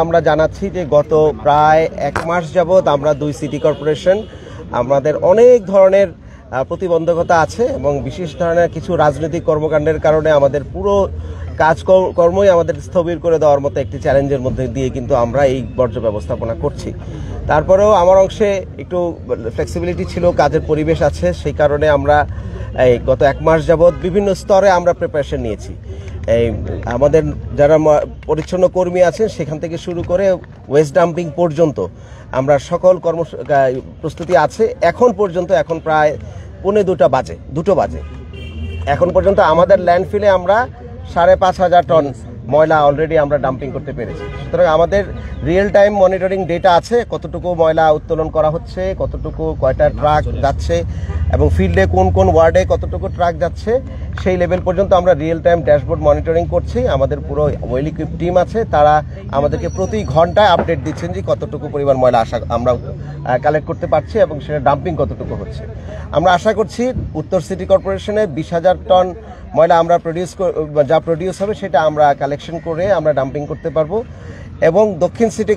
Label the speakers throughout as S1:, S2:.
S1: আমরা জানাচ্ছি যে গত প্রায় 1 মাস যাবৎ আমরা দুই সিটি কর্পোরেশন আমাদের অনেক ধরনের প্রতিবন্ধকতা আছে এবং বিশেষ ধরনের কিছু রাজনৈতিক কর্মকাণ্ডের কারণে আমাদের পুরো কাজকর্মই আমাদের স্থবির করে দেওয়ার মতো একটি চ্যালেঞ্জের মধ্যে দিয়ে কিন্তু আমরা এই বর্জ্য ব্যবস্থাপনা করছি। তারপরেও আমার অংশে একটু ফ্লেক্সিবিলিটি ছিল, কাজের পরিবেশ আছে, সেই কারণে আমরা এই গত 1 মাস যাবৎ বিভিন্ন স্তরে আমরা প্রিপারেশন নিয়েছি। এই আমাদের যারা পরিচ্ছন্ন কর্মী আছেন সেখান থেকে শুরু করে ওয়েস্ট ডাম্পিং পর্যন্ত আমরা সকল প্রস্তুতি আছে। এখন পর্যন্ত এখন প্রায় 2:15 বাজে এখন পর্যন্ত আমাদের ল্যান্ডফিলে আমরা 5,500 টন ময়লা অলরেডি আমরা ডাম্পিং করতে পেরেছি। সুতরাং আমাদের রিয়েল টাইম মনিটরিং ডেটা আছে, কতটুকু ময়লা উত্তোলন করা হচ্ছে, কতটুকু কয়টা ট্রাক যাচ্ছে এবং ফিল্ডে কোন কোন ওয়ার্ডে কতটুকু ট্রাক যাচ্ছে, সেই লেভেল পর্যন্ত আমরা রিয়েল টাইম ড্যাশবোর্ড মনিটরিং করছি। আমাদের পুরো ওয়েল ইকুইপ টিম আছে, তারা আমাদেরকে প্রতি ঘন্টায় আপডেট দিচ্ছেন যে কতটুকু পরিমাণ ময়লা আমরা কালেক্ট করতে পারছি এবং সেটা ডাম্পিং কতটুকু হচ্ছে। আমরা আশা করছি উত্তর সিটি কর্পোরেশনে 20,000 টন ময়লা আমরা প্রডিউস হবে সেটা আমরা কালেকশন করে আমরা ডাম্পিং করতে পারবো এবং দক্ষিণ সিটি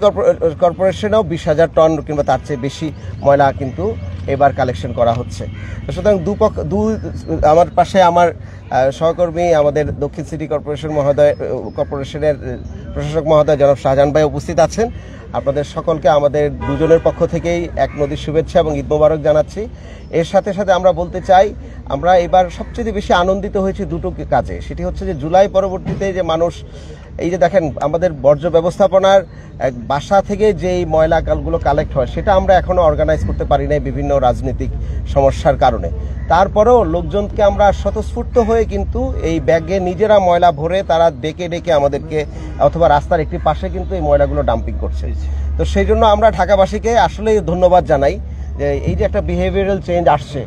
S1: কর্পোরেশনেও 20,000 টন কিংবা তার চেয়ে বেশি ময়লা কিন্তু এবার কালেকশন করা হচ্ছে। সুতরাং আমার পাশে আমার সহকর্মী আমাদের দক্ষিণ সিটি কর্পোরেশনের প্রশাসক মহোদয় জনাব শাহজাহান ভাই উপস্থিত আছেন। আপনাদের সকলকে আমাদের দুজনের পক্ষ থেকেই এক নদীর শুভেচ্ছা এবং ঈদ মোবারক জানাচ্ছি। এর সাথে সাথে আমরা বলতে চাই আমরা এবার সবচেয়ে বেশি আনন্দিত হয়েছি দুটো কাজে। সেটি হচ্ছে যে জুলাই পরবর্তীতে যে মানুষ এই যে দেখেন আমাদের বর্জ্য ব্যবস্থাপনার বাসা থেকে যেই ময়লাগুলো কালেক্ট হয় সেটা আমরা এখনো অর্গানাইজ করতে পারি নাই বিভিন্ন রাজনৈতিক সমস্যার কারণে। তারপরেও লোকজনকে আমরা স্বতঃস্ফূর্ত হয়ে কিন্তু এই ব্যাগে নিজেরা ময়লা ভরে তারা ডেকে ডেকে আমাদেরকে অথবা রাস্তার একটি পাশে কিন্তু এই ময়লাগুলো ডাম্পিং করছে। তো সেই জন্য আমরা ঢাকাবাসীকে আসলেই ধন্যবাদ জানাই যে এই যে একটা বিহেভিয়ারাল চেঞ্জ আসছে,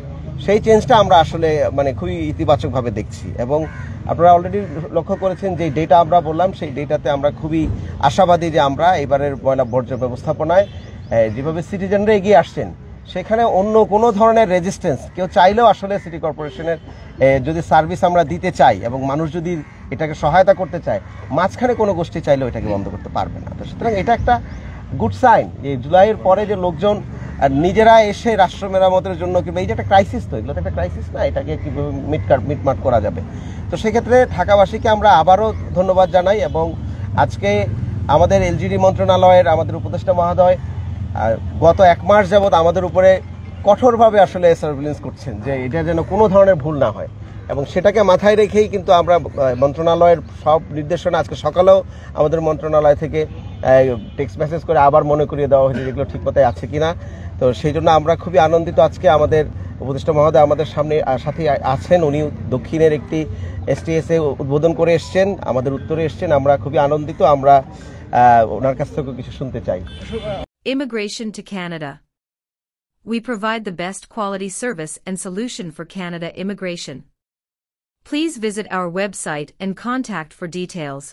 S1: সেই চেঞ্জটা আমরা আসলে খুবই ইতিবাচকভাবে দেখছি এবং আপনারা অলরেডি লক্ষ্য করেছেন যে ডেটা আমরা বললাম সেই ডেটাতে আমরা খুবই আশাবাদী যে আমরা এবারের ময়লা বর্জ্য ব্যবস্থাপনায় যেভাবে সিটিজেনরা এগিয়ে আসছেন সেখানে অন্য কোনো ধরনের রেজিস্ট্যান্স কেউ চাইলেও আসলে সিটি কর্পোরেশনের যদি সার্ভিস আমরা দিতে চাই এবং মানুষ যদি এটাকে সহায়তা করতে চায়, মাঝখানে কোনো গোষ্ঠী চাইলেও এটাকে বন্ধ করতে পারবে না। তো সুতরাং এটা একটা গুড সাইন যে জুলাইয়ের পরে যে লোকজন নিজেরা এসে রাষ্ট্র মেরামতের জন্য কিংবা এই যে একটা ক্রাইসিস, তো এগুলো তো একটা ক্রাইসিস না, এটাকে কীভাবে মিটমাট করা যাবে। তো সেক্ষেত্রে ঢাকাবাসীকে আমরা আবারও ধন্যবাদ জানাই এবং আজকে আমাদের এলজিডি মন্ত্রণালয়ের আমাদের উপদেষ্টা মহোদয় গত 1 মাস যাবৎ আমাদের উপরে কঠোরভাবে আসলে সার্ভিলেন্স করছেন যে এটা যেন কোনো ধরনের ভুল না হয় এবং সেটাকে মাথায় রেখেই কিন্তু আমরা মন্ত্রণালয়ের সব নির্দেশনা আজকে সকালেও আমাদের মন্ত্রণালয় থেকে টেক্সট মেসেজ করে আবার মনে করিয়ে দেওয়া হয়েছে যেগুলো ঠিক মতো আছে কিনা। তো সেই জন্য আমরা খুবই আনন্দিত। আজকে আমাদের উপদেষ্টা মহোদয় আমাদের সাথে আছেন, উনি দক্ষিণের একটি এসটিএসএ উদ্বোধন করে এসছেন, আমাদের উত্তরে এসছেন। আমরা খুবই আনন্দিত, আমরা ওনার কাছ থেকে কিছু শুনতে চাই।
S2: Immigration to Canada. We provide the best quality service and solution for Canada immigration. Please visit our website and contact for details.